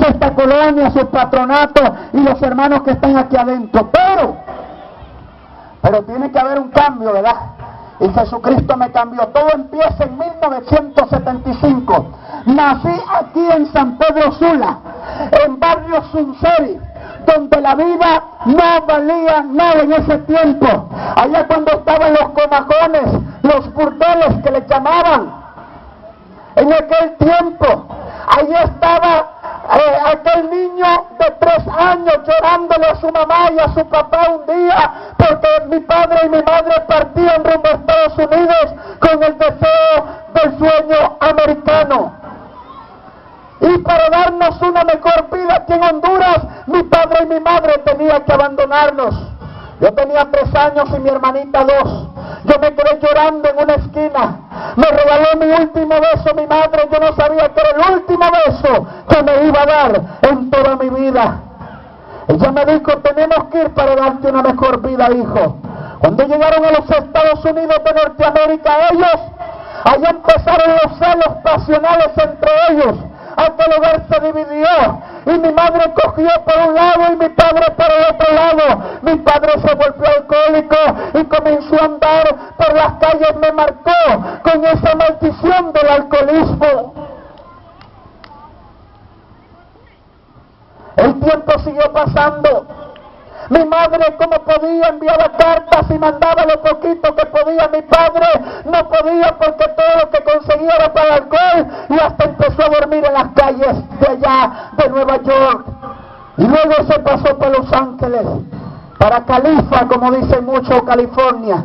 esta colonia, sus patronatos y los hermanos que están aquí adentro. Pero tiene que haber un cambio, ¿verdad? Y Jesucristo me cambió. Todo empieza en 1975. Nací aquí en San Pedro Sula, en barrio Sunseri, donde la vida no valía nada en ese tiempo. Allá cuando estaban los comajones, los burdeles que le llamaban. En aquel tiempo, allí estaba aquel niño de 3 años llorándole a su mamá y a su papá un día porque mi padre y mi madre partían rumbo a Estados Unidos con el deseo del sueño americano. Y para darnos una mejor vida aquí en Honduras, mi padre y mi madre tenían que abandonarnos. Yo tenía 3 años y mi hermanita 2. Yo me quedé llorando en una esquina. Me regaló mi último beso mi madre. Yo no sabía que era el último beso que me iba a dar en toda mi vida. Ella me dijo, tenemos que ir para darte una mejor vida, hijo. Cuando llegaron a los Estados Unidos de Norteamérica, ellos, allá empezaron los celos pasionales entre ellos. Aquel hogar se dividió y mi madre cogió por un lado y mi padre por el otro lado. Mi padre se volvió alcohólico y comenzó a andar por las calles. Me marcó con esa maldición del alcoholismo. El tiempo siguió pasando. Mi madre, como podía, enviaba cartas y mandaba lo poquito que podía. Mi padre no podía porque todo lo que conseguía era para el alcohol y hasta empezó a dormir en las calles de allá, de Nueva York. Y luego se pasó por Los Ángeles, para Califa, como dicen muchos, California.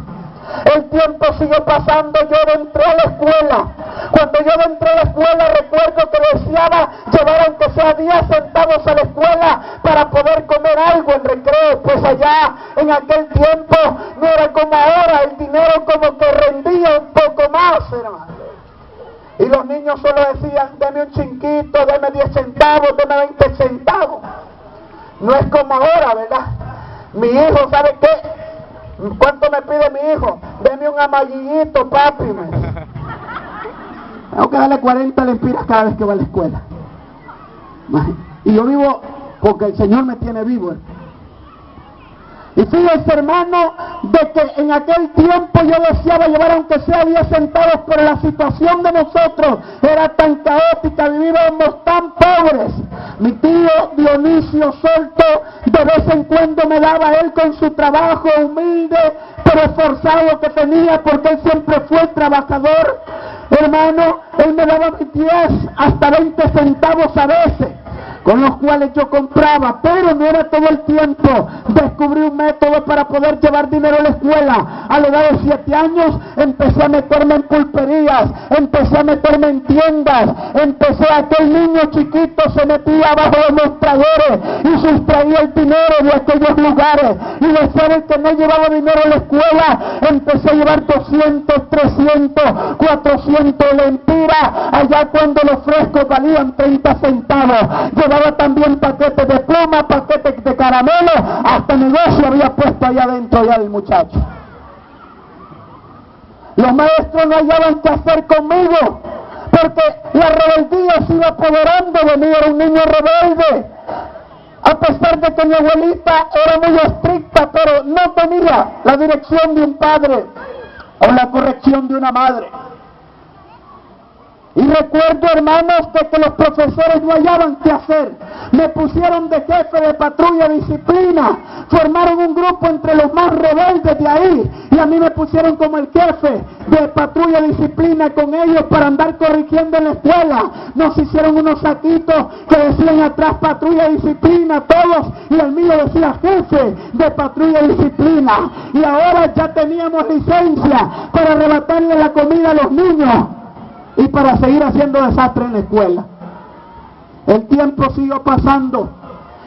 El tiempo siguió pasando, yo entré a la escuela. Cuando yo entré a la escuela, recuerdo que deseaba llevar aunque sea 10 centavos a la escuela para poder comer algo en recreo. Pues allá, en aquel tiempo, no era como ahora, el dinero como que rendía un poco más, hermano. Y los niños solo decían, deme un chinquito, deme 10 centavos, deme 20 centavos. No es como ahora, ¿verdad? Mi hijo, ¿sabe qué? ¿Cuánto me pide mi hijo? Deme un amarillito, papi. Tengo que darle 40 lempiras cada vez que va a la escuela. Y yo vivo porque el Señor me tiene vivo. Y fíjense, hermano, de que en aquel tiempo yo deseaba llevar aunque sea 10 centavos, pero la situación de nosotros era tan caótica, vivíamos tan pobres. Mi tío Dionisio Solto de vez en cuando me daba él con su trabajo humilde, pero esforzado que tenía, porque él siempre fue trabajador. Hermano, él me daba 10 hasta 20 centavos a veces, con los cuales yo compraba, pero no era todo el tiempo. Descubrí un método para poder llevar dinero a la escuela. A la edad de 7 años empecé a meterme en pulperías, empecé a meterme en tiendas, aquel niño chiquito se metía abajo de los mostradores y sustraía el dinero de aquellos lugares. Y de ser el que no llevaba dinero a la escuela, empecé a llevar 200, 300, 400 lempiras, allá cuando los frescos valían 30 centavos. Llevaba también paquetes de pluma, paquetes de caramelo, hasta negocio había puesto allá adentro ya el muchacho. Los maestros no hallaban qué hacer conmigo, porque la rebeldía se iba apoderando de mí. Era un niño rebelde, a pesar de que mi abuelita era muy estricta, pero no tenía la dirección de un padre o la corrección de una madre. Y recuerdo, hermanos, de que los profesores no hallaban qué hacer. Me pusieron de jefe de patrulla disciplina. Formaron un grupo entre los más rebeldes de ahí. Y a mí me pusieron como el jefe de patrulla disciplina con ellos para andar corrigiendo en la escuela. Nos hicieron unos saquitos que decían atrás patrulla disciplina, todos. Y el mío decía jefe de patrulla disciplina. Y ahora ya teníamos licencia para arrebatarle la comida a los niños y para seguir haciendo desastre en la escuela. El tiempo siguió pasando.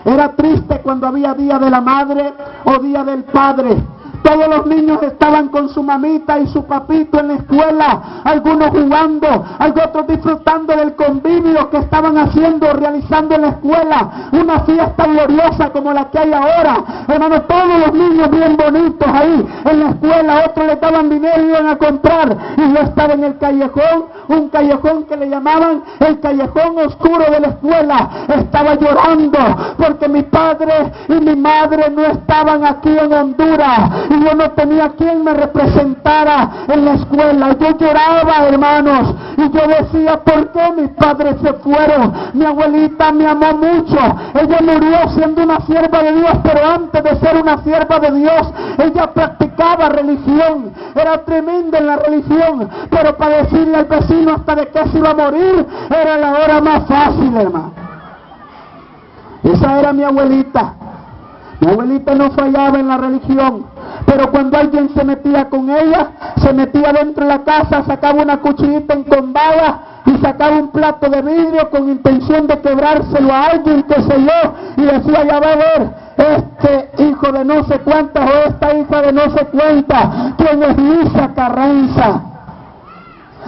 Era triste cuando había día de la madre o día del padre, Todos los niños estaban con su mamita y su papito en la escuela, algunos jugando, otros disfrutando del convivio que estaban haciendo, realizando en la escuela, una fiesta gloriosa como la que hay ahora. Hermano, todos los niños bien bonitos ahí en la escuela, otros le daban dinero y iban a comprar, y yo estaba en el callejón, un callejón que le llamaban el callejón oscuro de la escuela. Estaba llorando porque mi padre y mi madre no estaban aquí en Honduras y yo no tenía quien me representara en la escuela. Yo lloraba, hermanos, y yo decía, ¿por qué mis padres se fueron? Mi abuelita me amó mucho, ella murió siendo una sierva de Dios, pero antes de ser una sierva de Dios, ella practicaba religión, era tremenda en la religión, pero para decirle al vecino hasta de qué se iba a morir, era la hora más fácil, hermano. Esa era mi abuelita. Mi abuelita no fallaba en la religión, pero cuando alguien se metía con ella, se metía dentro de la casa, sacaba una cuchillita encombada y sacaba un plato de vidrio con intención de quebrárselo a alguien, qué sé yo, y decía, ya va a ver, este hijo de no sé cuántas o esta hija de no sé cuántas, ¿quién es Lisa Carranza?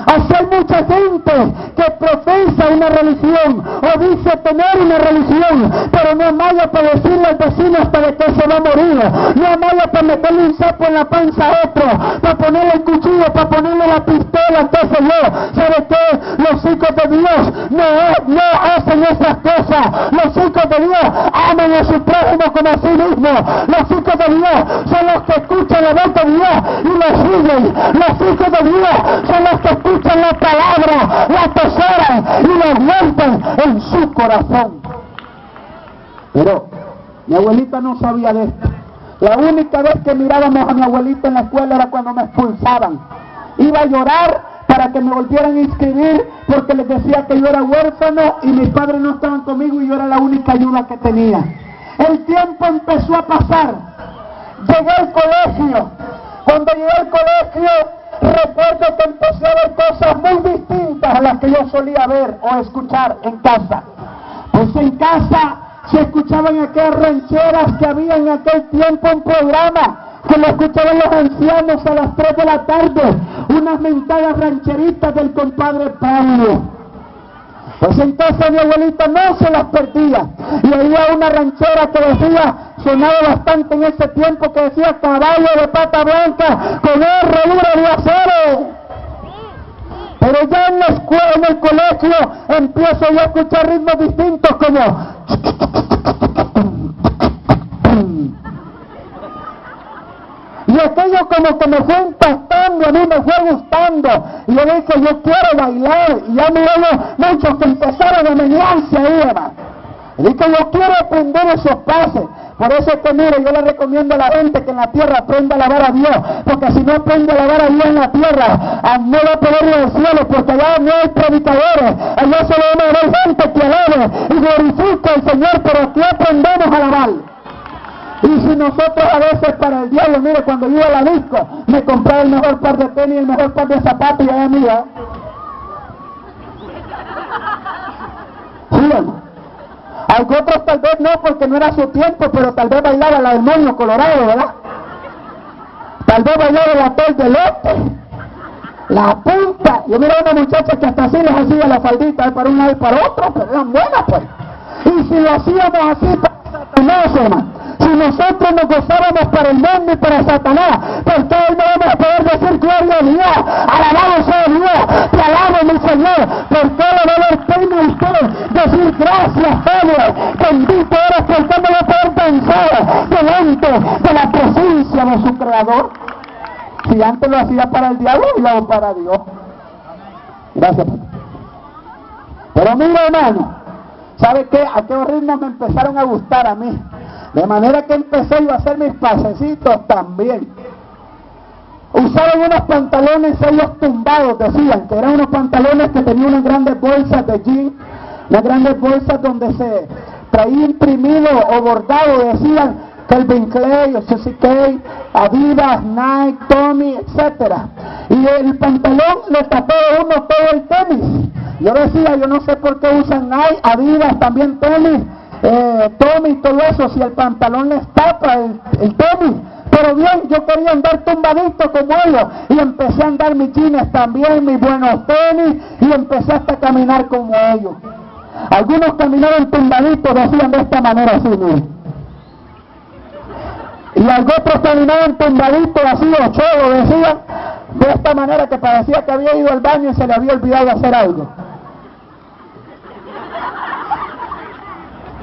Así hay mucha gente que profesa una religión o dice tener una religión, pero no amaya para decirle al vecino hasta de que se va a morir, no amaya para meterle un sapo en la panza a otro, para ponerle el cuchillo, para ponerle la pistola. Entonces ¿sabe qué? Los hijos de Dios no hacen esas cosas. Los hijos de Dios aman a su prójimo como a sí mismo. Los hijos de Dios son los que escuchan la voz de Dios y lo siguen. Los hijos de Dios son los que escuchan la palabra, la atesoran y la guardan en su corazón. Pero mi abuelita no sabía de esto. La única vez que mirábamos a mi abuelita en la escuela era cuando me expulsaban. Iba a llorar para que me volvieran a inscribir porque les decía que yo era huérfano y mis padres no estaban conmigo y yo era la única ayuda que tenía. El tiempo empezó a pasar. Llegué al colegio. Cuando llegué al colegio, recuerdo que empecé a ver cosas muy distintas a las que yo solía ver o escuchar en casa. Pues en casa se escuchaban aquellas rancheras que había en aquel tiempo, un programa que lo escuchaban los ancianos a las 3 de la tarde, unas mentadas rancheritas del compadre Pablo. Pues entonces mi abuelita no se las perdía, y había una ranchera que decía, sonaba bastante en ese tiempo, que decía, caballo de pata blanca con herradura de acero. Pero ya en la escuela, en el colegio, empiezo yo a escuchar ritmos distintos como y aquello como que me fue impactando, a mí me fue gustando, y yo dije, yo quiero bailar, y ya miré muchos que empezaron a menearse ahí, hermano. Y dije, yo quiero aprender esos pases. Por eso es que mire, yo le recomiendo a la gente que en la tierra aprenda a alabar a Dios, porque si no aprende a alabar a Dios en la tierra, no va a poder ir al cielo, porque allá no hay predicadores, allá solo va a haber gente que alabe y glorifica al Señor, pero aquí aprendemos a alabar. Y si nosotros a veces para el diablo, mire, cuando yo iba a la disco, me compraba el mejor par de tenis, el mejor par de zapatos y allá mira. Sí, hermano. Otros tal vez no, porque no era su tiempo, pero tal vez bailaba la del moño colorado, ¿verdad? Tal vez bailaba el hotel de lote, la punta. Yo miraba a una muchacha que hasta así les hacía la faldita para un lado y para otro, pero eran buenas, pues. Y si lo hacíamos así para Satanás, hermano, si nosotros nos gozábamos para el mundo y para Satanás, ¿por qué hoy no vamos a poder decir gloria a Dios? Alabado sea Dios, te alabo mi Señor. ¿Por qué le va a dar pena a usted decir gracias, Padre? Bendito eres, ¿por qué no va a poder danzar delante de la presencia de su Creador? Si antes lo hacía para el diablo y luego para Dios. Gracias, Padre. Pero mira, hermano, ¿sabe qué? Aquellos ritmos me empezaron a gustar a mí. De manera que empecé yo a hacer mis pasecitos también. Usaban unos pantalones ellos tumbados, decían, que eran unos pantalones que tenían unas grandes bolsas de jean, unas grandes bolsas donde se traía imprimido o bordado, decían Calvin Klein, CCK, Adidas, Nike, Tommy, etc. Y el pantalón le tapaba a uno todo el tenis. Yo decía, yo no sé por qué usan Nike, Adidas, también Tommy y todo eso, si el pantalón les tapa el tenis, Pero bien, yo quería andar tumbadito como ellos, y empecé a andar mis jeans también, mis buenos tenis, y empecé hasta a caminar como ellos. Algunos caminaban tumbaditos, decían de esta manera así, miren. Y otros caminaban tumbaditos así, ocholos, decían de esta manera, que parecía que había ido al baño y se le había olvidado hacer algo.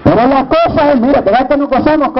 Pero la cosa es, mira, que no gozamos con